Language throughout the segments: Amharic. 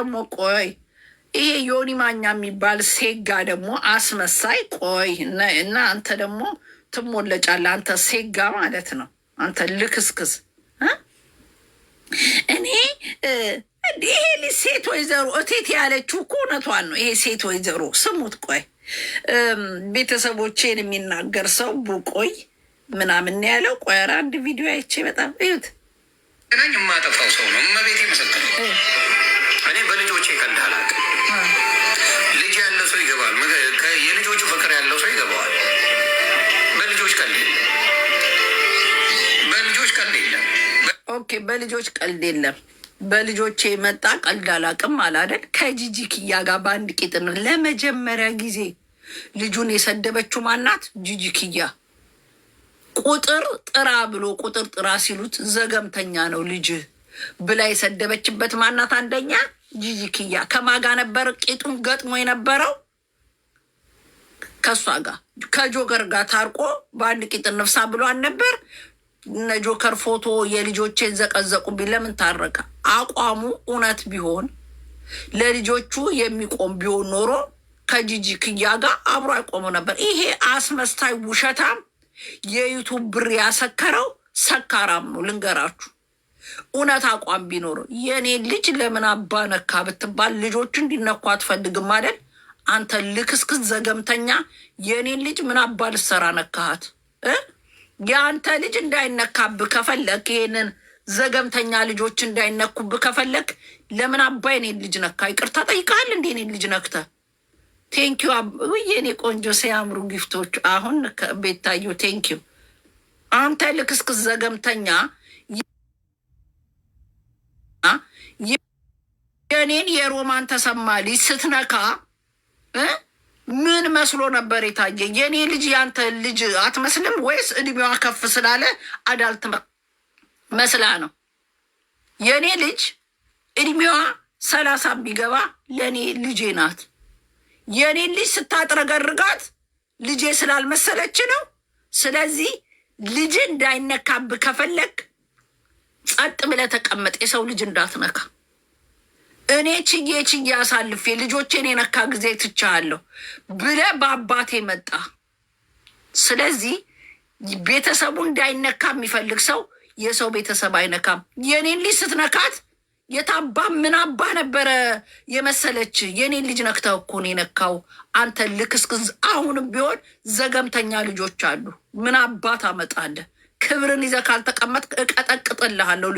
ደግሞ ቆይ ይሄ ዮኒ ማኛ የሚባል ሴጋ ደግሞ አስመሳይ ቆይ እና አንተ ደግሞ ትሞለጫለህ። አንተ ሴጋ ማለት ነው። አንተ ልክስክስ እኔ ይሄ ሴት ወይዘሮ እቴት ያለችው እኮ እውነቷን ነው። ይሄ ሴት ወይዘሮ ስሙት። ቆይ ቤተሰቦቼን የሚናገር ሰው ብቆይ ምናምን ያለው ቆይ ኧረ አንድ ቪዲዮ አይቼ በጣም እዩት። ገናኝ የማጠፋው ሰው ነው። እመቤቴ መሰከረ። እኔ በልጆቼ ቀልድ አላውቅም። ልጅ ያለ ሰው ይገባል። የልጆቹ ፍቅር ያለው ሰው ይገባዋል። በልጆች ቀልድ የለም። በልጆች ቀልድ የለም። ኦኬ፣ በልጆች ቀልድ የለም። በልጆቼ የመጣ ቀልድ አላውቅም አላደል። ከጂጂ ኪያ ጋር በአንድ ቂጥን ለመጀመሪያ ጊዜ ልጁን የሰደበችው ማናት? ጂጂ ኪያ። ቁጥር ጥራ ብሎ ቁጥር ጥራ ሲሉት ዘገምተኛ ነው ልጅ ብላ የሰደበችበት ማናት? አንደኛ ጂጂ ኪያ። ከማጋ ነበር ቂጡን ገጥሞ የነበረው? ከእሷ ጋር ከጆከር ጋር ታርቆ በአንድ ቂጥ ነፍሳ ብሏን ነበር። እነ ጆከር ፎቶ የልጆቼን ዘቀዘቁብኝ። ለምን ታረቀ? አቋሙ እውነት ቢሆን ለልጆቹ የሚቆም ቢሆን ኖሮ ከጂጂ ኪያ ጋር አብሮ አይቆሙ ነበር። ይሄ አስመስታይ ውሸታም የዩቱብ ብር ያሰከረው ሰካራም ነው። ልንገራችሁ፣ እውነት አቋም ቢኖረው የእኔ ልጅ ለምን አባ ነካ ብትባል ልጆቹ እንዲነኩ አትፈልግም አይደል? አንተ ልክስክስ ዘገምተኛ የእኔን ልጅ ምን አባ ልሰራ ነካሃት? የአንተ ልጅ እንዳይነካብህ ከፈለግ ይሄንን ዘገምተኛ ልጆች እንዳይነኩብህ ከፈለግ ለምን አባ የኔን ልጅ ነካ? ይቅርታ ጠይቃል እንዴ የኔን ልጅ ነክተ? ቴንኪዩ የኔ ቆንጆ ሲያምሩ ጊፍቶች። አሁን ቤታዩ ቴንኪዩ። አንተ ልክስክስ ዘገምተኛ የኔን የሮማን ተሰማ ልጅ ስትነካ ምን መስሎ ነበር የታየ? የኔ ልጅ ያንተ ልጅ አትመስልም ወይስ እድሜዋ ከፍ ስላለ አዳልት መስላ ነው? የኔ ልጅ እድሜዋ 30 ቢገባ ለእኔ ልጄ ናት። የኔን ልጅ ስታጥረገርጋት ልጄ ስላልመሰለች ነው። ስለዚህ ልጅ እንዳይነካብ ከፈለግ ጸጥ ብለህ ተቀመጥ፣ የሰው ልጅ እንዳትነካ። እኔ ችዬ አሳልፌ ልጆቼን የነካ ጊዜ ትቻለሁ ብለህ በአባቴ መጣ። ስለዚህ ቤተሰቡ እንዳይነካ የሚፈልግ ሰው የሰው ቤተሰብ አይነካም። የኔን ልጅ ስትነካት የታባ ምን አባ ነበረ የመሰለች? የኔን ልጅ ነክተው እኮ ነው የነካው። አንተ ልክስክስ። አሁንም ቢሆን ዘገምተኛ ልጆች አሉ። ምን አባት አመጣለህ? ክብርን ይዘህ ካልተቀመጥ እቀጠቅጥልሃለሁ።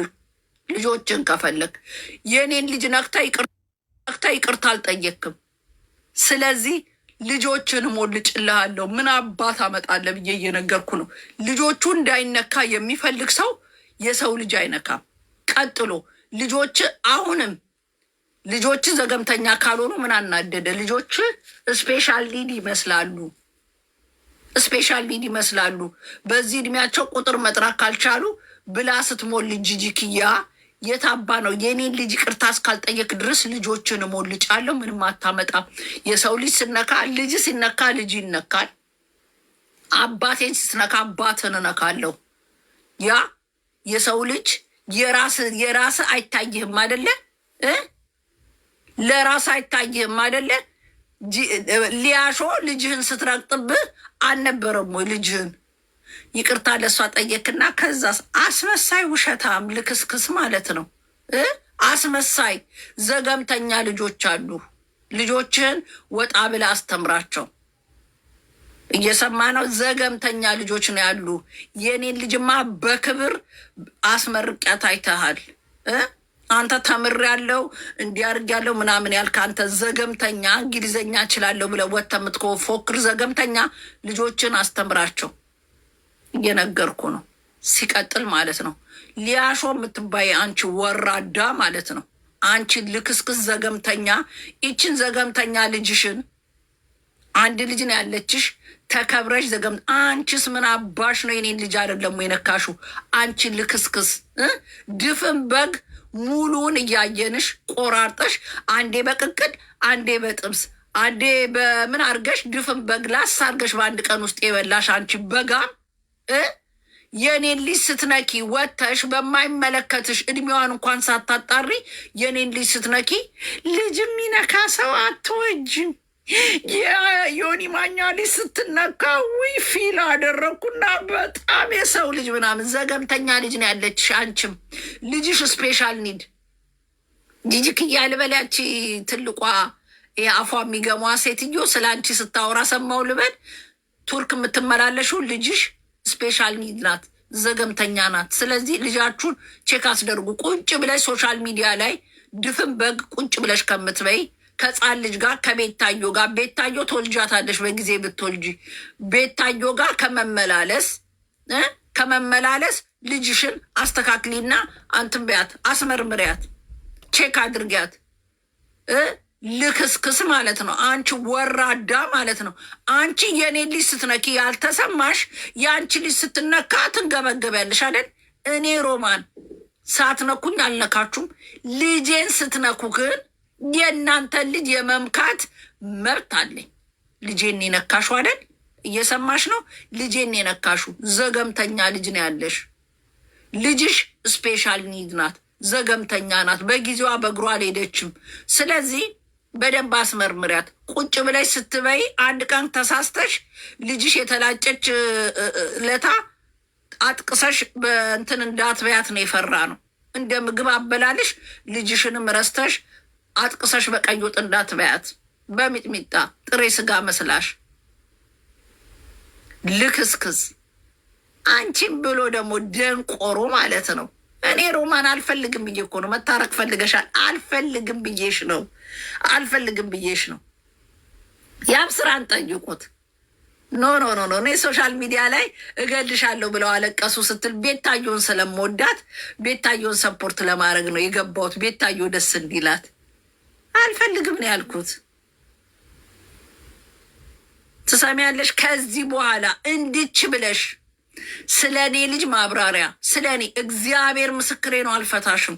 ልጆችን ከፈለግ የኔን ልጅ ነክታ ይቅርታ አልጠየክም። ስለዚህ ልጆችን ሞልጭልሃለሁ። ምን አባት አመጣለህ ብዬ እየነገርኩ ነው። ልጆቹ እንዳይነካ የሚፈልግ ሰው የሰው ልጅ አይነካም። ቀጥሎ ልጆች አሁንም ልጆች ዘገምተኛ ካልሆኑ ምን አናደደ? ልጆች ስፔሻል ኒድ ይመስላሉ። ስፔሻል ኒድ ይመስላሉ። በዚህ እድሜያቸው ቁጥር መጥራት ካልቻሉ ብላ ስትሞል ጂጂ ኪያ የታባ ነው? የኔን ልጅ ቅርታ እስካልጠየቅ ድረስ ልጆችን ሞልጫለሁ። ምንም አታመጣም። የሰው ልጅ ስነካ ልጅ ሲነካ ልጅ ይነካል። አባቴን ስትነካ አባትን እነካለሁ። ያ የሰው ልጅ የራስ አይታይህም አደለ? ለራስ አይታይህም አደለ? ሊያሾ ልጅህን ስትረግጥብህ አልነበረም ወይ? ልጅህን ይቅርታ ለእሷ ጠየክና ከዛስ አስመሳይ ውሸታም ልክስክስ ማለት ነው። አስመሳይ ዘገምተኛ ልጆች አሉ። ልጆችህን ወጣ ብለህ አስተምራቸው። እየሰማ ነው። ዘገምተኛ ልጆች ነው ያሉ። የኔን ልጅማ በክብር አስመርቂያት አይተሃል። አንተ ተምሬያለሁ እንዲያርጊያለሁ ምናምን ያልክ አንተ ዘገምተኛ፣ እንግሊዘኛ እችላለሁ ብለህ ወጥተህ የምትፎክር ዘገምተኛ ልጆችን አስተምራቸው። እየነገርኩ ነው። ሲቀጥል ማለት ነው ሊያሾ የምትባይ አንቺ ወራዳ ማለት ነው። አንቺ ልክስክስ ዘገምተኛ፣ ይችን ዘገምተኛ ልጅሽን አንድ ልጅ ነው ያለችሽ ተከብረሽ ዘገም። አንቺስ ምን አባሽ ነው የኔን ልጅ አይደለም የነካሹ? አንቺ ልክስክስ ድፍን በግ ሙሉውን እያየንሽ ቆራርጠሽ አንዴ በቅቅል አንዴ በጥብስ አንዴ በምን አርገሽ ድፍን በግ ላስ አርገሽ በአንድ ቀን ውስጥ የበላሽ አንቺ በጋም የኔን ልጅ ስትነኪ ወተሽ በማይመለከትሽ እድሜዋን እንኳን ሳታጣሪ የኔን ልጅ ስትነኪ ልጅ የሚነካ ሰው አትወጅም። የዮኒ ማኛ ልጅ ስትነካ ውይ ፊል አደረግኩና በጣም የሰው ልጅ ምናምን ዘገምተኛ ልጅ ነው ያለችሽ። አንቺም ልጅሽ ስፔሻል ኒድ ጂጂክያ ልበል። ትልቋ የአፏ የሚገሟ ሴትዮ ስለ አንቺ ስታወራ ሰማው ልበል። ቱርክ የምትመላለሽው ልጅሽ ስፔሻል ኒድ ናት፣ ዘገምተኛ ናት። ስለዚህ ልጃችሁን ቼክ አስደርጉ። ቁጭ ብለሽ ሶሻል ሚዲያ ላይ ድፍን በግ ቁጭ ብለሽ ከምትበይ ከጻን ልጅ ጋር ከቤታዮ ጋር ቤታዮ ተወልጃታለሽ በጊዜ ብትወልጂ ቤታዮ ጋር ከመመላለስ ልጅሽን አስተካክሊና አንትን በያት፣ አስመርምሪያት፣ ቼክ አድርጊያት። ልክስክስ ማለት ነው። አንቺ ወራዳ ማለት ነው። አንቺ የኔ ልጅ ስትነኪ ያልተሰማሽ የአንቺ ልጅ ስትነካ ትንገበገቢያለሽ አይደል? እኔ ሮማን ሳትነኩኝ አልነካችሁም። ልጄን ስትነኩ ግን የእናንተን ልጅ የመምካት መብት አለኝ። ልጄን የነካሹ አይደል? እየሰማሽ ነው? ልጄን የነካሹ ዘገምተኛ ልጅ ነው ያለሽ። ልጅሽ ስፔሻል ኒድ ናት፣ ዘገምተኛ ናት። በጊዜዋ በእግሯ አልሄደችም። ስለዚህ በደንብ አስመርምሪያት። ቁጭ ብለሽ ስትበይ አንድ ቀን ተሳስተሽ ልጅሽ የተላጨች ለታ አጥቅሰሽ በእንትን እንዳትበያት ነው የፈራ ነው። እንደ ምግብ አበላልሽ ልጅሽንም ረስተሽ አጥቅሰሽ በቀይ ወጥ እንዳትበያት፣ በሚጥሚጣ ጥሬ ስጋ መስላሽ ልክስክስ። አንቺም ብሎ ደግሞ ደንቆሮ ማለት ነው። እኔ ሮማን አልፈልግም ብዬ እኮ ነው። መታረቅ ፈልገሻል። አልፈልግም ብዬሽ ነው። ያም ስራን ጠይቁት። ኖ እኔ ሶሻል ሚዲያ ላይ እገልሻለሁ ብለው አለቀሱ ስትል ቤታዮን ስለምወዳት ቤታዮን ሰፖርት ለማድረግ ነው የገባሁት። ቤታዮ ደስ እንዲላት አልፈልግም ነው ያልኩት። ትሰሚያለሽ? ከዚህ በኋላ እንድች ብለሽ ስለ እኔ ልጅ ማብራሪያ ስለ እኔ እግዚአብሔር ምስክሬ ነው፣ አልፈታሽም።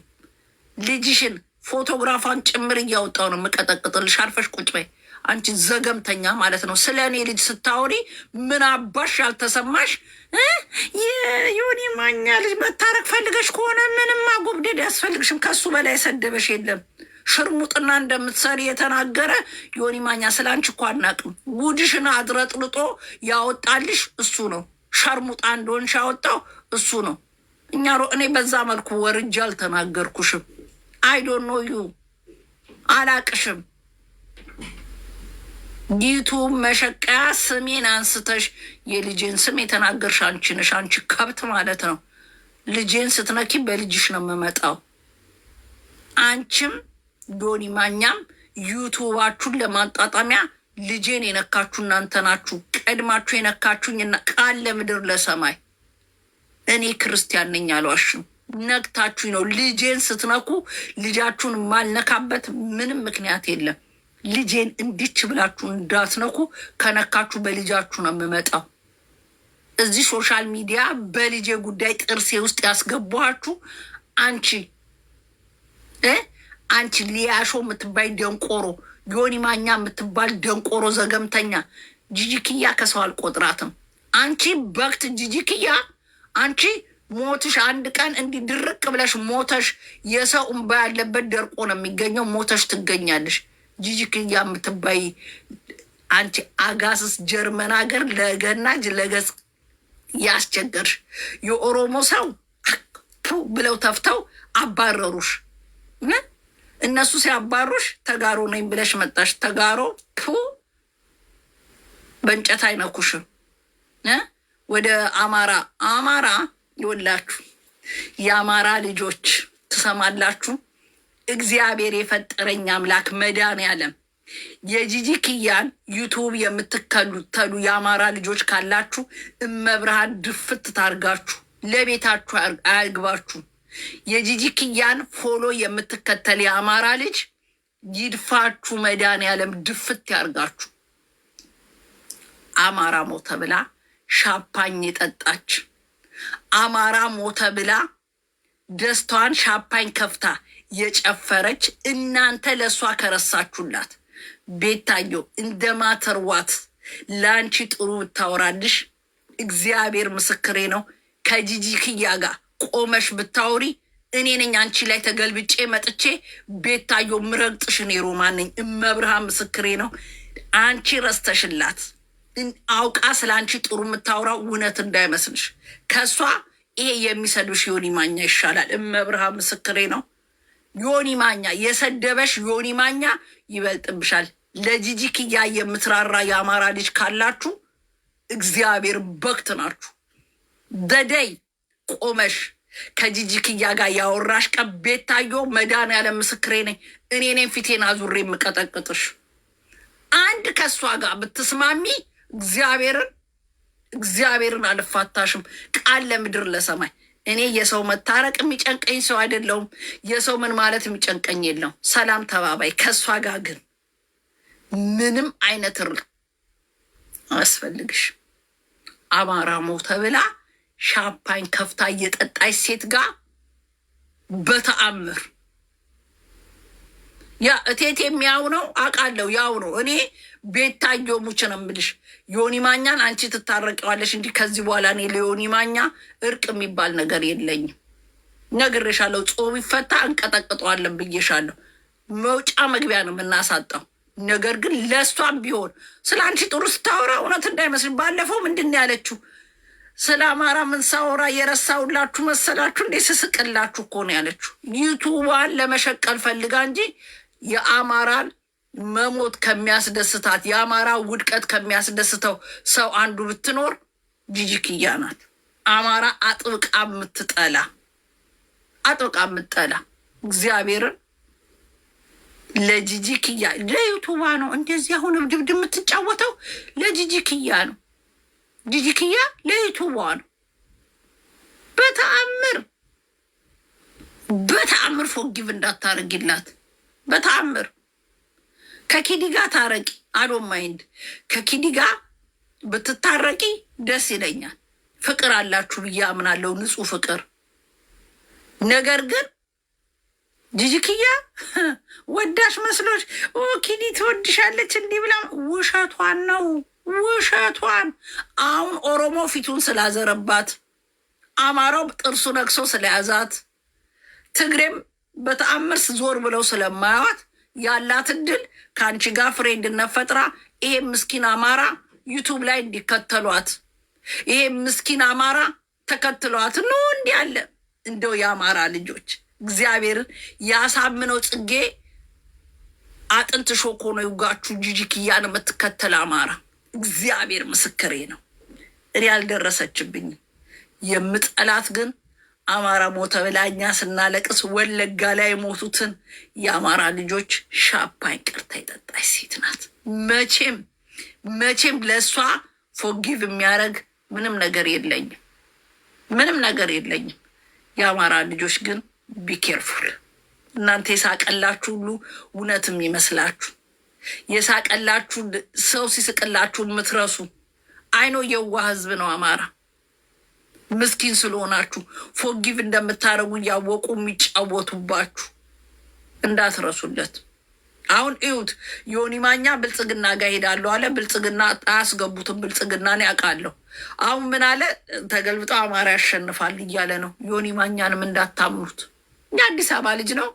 ልጅሽን ፎቶግራፏን ጭምር እያወጣው ነው የምቀጠቅጥልሽ። አርፈሽ ቁጭ በይ አንቺ ዘገምተኛ ማለት ነው። ስለ እኔ ልጅ ስታወሪ ምን አባሽ ያልተሰማሽ? የዮኒ ማኛ ልጅ መታረቅ ፈልገሽ ከሆነ ምንም ማጎብደድ ያስፈልግሽም። ከሱ በላይ የሰደበሽ የለም። ሽርሙጥና እንደምትሰሪ የተናገረ ዮኒ ማኛ ስለ አንቺ እኮ አናቅም። ጉድሽን አድረጥልጦ ያወጣልሽ እሱ ነው። ሸርሙጣ እንደሆንሽ ያወጣው እሱ ነው። እኔ በዛ መልኩ ወርጃ አልተናገርኩሽም። አይዶኖ ዩ አላቅሽም። ዩቱብ መሸቀያ ስሜን አንስተሽ የልጄን ስም የተናገርሽ አንቺ ነሽ። አንቺ ከብት ማለት ነው። ልጄን ስትነኪ በልጅሽ ነው የምመጣው። አንቺም ዮኒ ማኛም ዩቱባችሁን ለማጣጣሚያ ልጄን የነካችሁ እናንተ ናችሁ። ቀድማችሁ የነካችሁኝና ቃል ለምድር ለሰማይ። እኔ ክርስቲያን ነኝ አልዋሽም። ነግታችሁኝ ነው። ልጄን ስትነኩ ልጃችሁን ማልነካበት ምንም ምክንያት የለም። ልጄን እንዲች ብላችሁ እንዳትነኩ። ከነካችሁ በልጃችሁ ነው የምመጣው። እዚህ ሶሻል ሚዲያ በልጄ ጉዳይ ጥርሴ ውስጥ ያስገባችሁ አንቺ ሊያሾ የምትባይ ደንቆሮ፣ ዮኒ ማኛ የምትባል ደንቆሮ ዘገምተኛ። ጂጂክያ ከሰው አልቆጥራትም። አንቺ በክት ጂጂክያ፣ አንቺ ሞትሽ አንድ ቀን እንዲህ ድርቅ ብለሽ ሞተሽ፣ የሰው እንባ ያለበት ደርቆ ነው የሚገኘው። ሞተሽ ትገኛለሽ። ጂጂክያ የምትባይ አንቺ አጋስስ ጀርመን ሀገር ለገናጅ ለገጽ ያስቸገርሽ የኦሮሞ ሰው ብለው ተፍተው አባረሩሽ። እነሱ ሲያባሩሽ ተጋሮ ነኝ ብለሽ መጣሽ። ተጋሮ በእንጨት አይነኩሽም። ወደ አማራ ይወላችሁ። የአማራ ልጆች ትሰማላችሁ። እግዚአብሔር የፈጠረኝ አምላክ መድኃኒዓለም የጂጂክያን ዩቱብ የምትከተሉ የአማራ ልጆች ካላችሁ እመብርሃን ድፍት ታርጋችሁ ለቤታችሁ አያግባችሁ። የጂጂክያን ፎሎ የምትከተል የአማራ ልጅ ይድፋችሁ። መድኃኒዓለም ድፍት ያርጋችሁ። አማራ ሞተ ብላ ሻምፓኝ ጠጣች። አማራ ሞተ ብላ ደስታዋን ሻምፓኝ ከፍታ የጨፈረች እናንተ ለእሷ ከረሳችሁላት። ቤታዮ እንደማተርዋት ለአንቺ ጥሩ ብታወራልሽ እግዚአብሔር ምስክሬ ነው። ከጂጂ ክያ ጋር ቆመሽ ብታወሪ እኔ ነኝ አንቺ ላይ ተገልብጬ መጥቼ ቤታዮ ምረግጥሽ እኔ ሮማን ነኝ። እመብርሃን ምስክሬ ነው። አንቺ ረስተሽላት አውቃ ስለ አንቺ ጥሩ የምታወራው እውነት እንዳይመስልሽ። ከእሷ ይሄ የሚሰድብሽ ዮኒ ማኛ ይሻላል። እመብርሃን ምስክሬ ነው። ዮኒ ማኛ የሰደበሽ ዮኒ ማኛ ይበልጥብሻል። ለጂጂ ክያ የምትራራ የአማራ ልጅ ካላችሁ እግዚአብሔር በክት ናችሁ። ደደይ ቆመሽ ከጂጂ ክያ ጋር ያወራሽ ቀን ቤታዮ መድኃኒዓለም ምስክሬ ነኝ። እኔ ነኝ ፊቴን አዙሬ የምቀጠቅጥሽ። አንድ ከእሷ ጋር ብትስማሚ እግዚአብሔርን አልፋታሽም። ቃል ለምድር ለሰማይ። እኔ የሰው መታረቅ የሚጨንቀኝ ሰው አይደለሁም። የሰው ምን ማለት የሚጨንቀኝ የለው። ሰላም ተባባይ። ከእሷ ጋር ግን ምንም አይነት አያስፈልግሽ። አማራ ሞተ ብላ ሻምፓኝ ከፍታ እየጠጣች ሴት ጋር በተአምር ያ እቴት የሚያው ነው አውቃለሁ። ያው ነው። እኔ ቤታዮ ሙች ነው የምልሽ። ዮኒ ማኛን አንቺ ትታረቂዋለሽ እንጂ ከዚህ በኋላ እኔ ለዮኒ ማኛ እርቅ የሚባል ነገር የለኝም። ነግሬሻለሁ። ጾም ይፈታ እንቀጠቅጠዋለን ብዬሻለሁ። መውጫ መግቢያ ነው የምናሳጣው። ነገር ግን ለእሷም ቢሆን ስለ አንቺ ጥሩ ስታወራ እውነት እንዳይመስል። ባለፈው ምንድን ነው ያለችው? ስለ አማራ ምን ሳወራ የረሳውላችሁ መሰላችሁ እንዴ? ስስቅላችሁ እኮ ነው ያለችው። ዩቱባን ለመሸቀል ፈልጋ እንጂ የአማራን መሞት ከሚያስደስታት የአማራ ውድቀት ከሚያስደስተው ሰው አንዱ ብትኖር ጂጂ ክያ ናት። አማራ አጥብቃ የምትጠላ እግዚአብሔርን ለጂጂ ክያ ለዩቱባ ነው እንደዚህ አሁን ድብድ የምትጫወተው ለጂጂ ክያ ነው። ጂጂ ክያ ለዩቱባ ነው። በተአምር ፎጊቭ እንዳታረጊላት። በተአምር ከኪዲ ጋር ታረቂ። አዶን ማይንድ ከኪዲ ጋር ብትታረቂ ደስ ይለኛል። ፍቅር አላችሁ ብዬ አምናለሁ፣ ንጹህ ፍቅር። ነገር ግን ጂጂ ክያ ወዳሽ መስሎች ኪዲ ትወድሻለች እንዲህ ብላ ውሸቷን ነው። ውሸቷን። አሁን ኦሮሞ ፊቱን ስላዘረባት፣ አማራው ጥርሱ ነክሶ ስለያዛት፣ ትግሬም በተአምር ዞር ብለው ስለማያዋት ያላት እድል ከአንቺ ጋር ፍሬንድነት ፈጥራ ይሄ ምስኪን አማራ ዩቱብ ላይ እንዲከተሏት፣ ይሄ ምስኪን አማራ ተከትሏት ነው እንዲህ አለ። እንደው የአማራ ልጆች እግዚአብሔርን ያሳምነው ጽጌ አጥንት ሾኮ ነው ይውጋችሁ። ጂጂ ክያን የምትከተል አማራ እግዚአብሔር ምስክሬ ነው። እኔ አልደረሰችብኝም። የምጠላት ግን አማራ ሞተ ብላ እኛ ስናለቅስ ወለጋ ላይ የሞቱትን የአማራ ልጆች ሻምፓኝ ቀርታ የጠጣች ሴት ናት። መቼም ለእሷ ፎጊቭ የሚያደርግ ምንም ነገር የለኝም። የአማራ ልጆች ግን ቢኬርፉል። እናንተ የሳቀላችሁ ሁሉ እውነትም ይመስላችሁ። የሳቀላችሁ ሰው ሲስቅላችሁ የምትረሱ አይኖ የዋ ህዝብ ነው አማራ። ምስኪን ስለሆናችሁ ፎጊቭ እንደምታደርጉ እያወቁ የሚጫወቱባችሁ እንዳትረሱለት። አሁን እዩት፣ ዮኒ ማኛ ብልጽግና ጋር ሄዳለሁ አለ። ብልጽግና አያስገቡትም። ብልጽግናን ያውቃለሁ። አሁን ምን አለ? ተገልብጠው አማራ ያሸንፋል እያለ ነው። ዮኒ ማኛንም እንዳታምኑት። የአዲስ አበባ ልጅ ነው።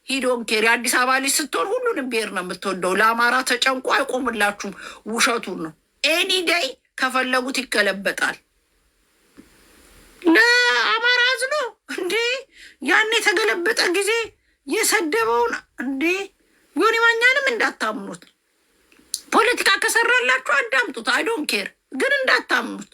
ሂዶን ኬር የአዲስ አበባ ልጅ ስትሆን ሁሉንም ብሔር ነው የምትወደው። ለአማራ ተጨንቆ አይቆምላችሁም። ውሸቱን ነው። ኤኒ ዴይ ከፈለጉት ይገለበጣል። ለአማራ አዝኖ እንዴ ያን የተገለበጠ ጊዜ የሰደበውን እንዴ ዮኒ ማኛንም እንዳታምኑት። ፖለቲካ ከሰራላችሁ አዳምጡት። አይዶን ኬር ግን እንዳታምኑት።